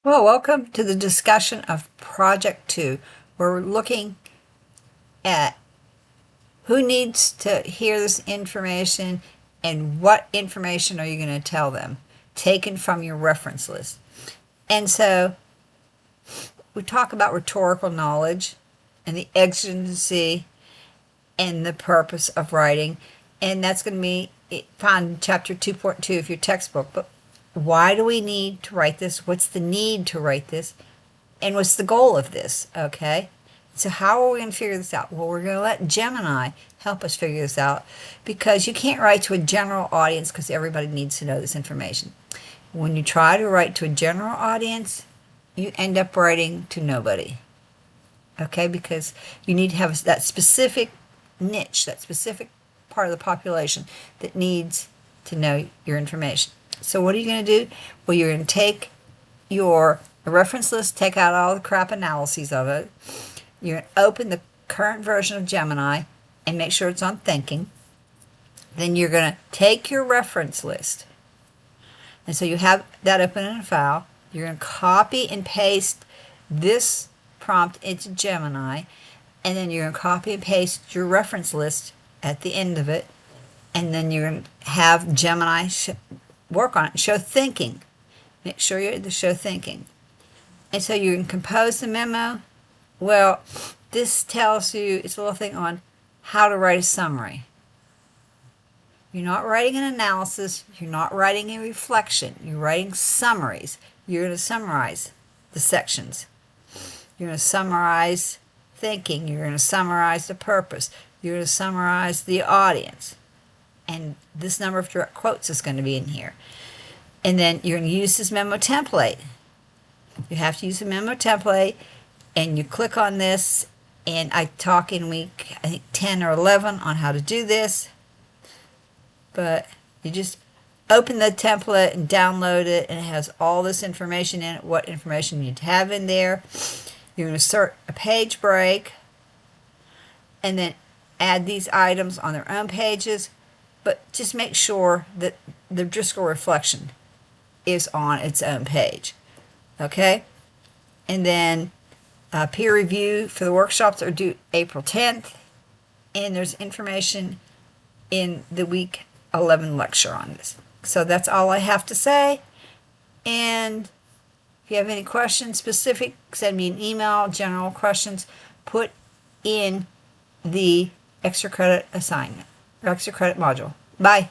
Well, welcome to the discussion of Project 2, where we're looking at who needs to hear this information and what information are you going to tell them, taken from your reference list. And so we talk about rhetorical knowledge and the exigency and the purpose of writing, and that's going to be found in chapter 2.2 of your textbook. But why do we need to write this? What's the need to write this? And what's the goal of this? Okay. So how are we going to figure this out? Well, we're going to let Gemini help us figure this out, because you can't write to a general audience because everybody needs to know this information. When you try to write to a general audience, you end up writing to nobody. Okay, because you need to have that specific niche, that specific part of the population that needs to know your information. So what are you going to do? Well, you're going to take your reference list, take out all the crap analyses of it. You're going to open the current version of Gemini and make sure it's on thinking. Then you're going to take your reference list. And so you have that open in a file. You're going to copy and paste this prompt into Gemini. And then you're going to copy and paste your reference list at the end of it. And then you're going to have Gemini work on it, show thinking. Make sure you're at the show thinking. And so you can compose the memo. Well, this tells you, it's a little thing on how to write a summary. You're not writing an analysis. You're not writing a reflection. You're writing summaries. You're going to summarize the sections. You're going to summarize thinking. You're going to summarize the purpose. You're going to summarize the audience. And this number of direct quotes is going to be in here. And then you're going to use this memo template. You have to use the memo template, and you click on this, and I talk in week, I think 10 or 11 on how to do this. But you just open the template and download it, and it has all this information in it, what information you need to have in there. You're going to insert a page break, and then add these items on their own pages. But just make sure that the Driscoll reflection is on its own page. Okay? And then peer review for the workshops are due April 10th. And there's information in the week 11 lecture on this. So that's all I have to say. And if you have any questions specific, send me an email. General questions, put in the extra credit assignment. Extra credit module. Bye.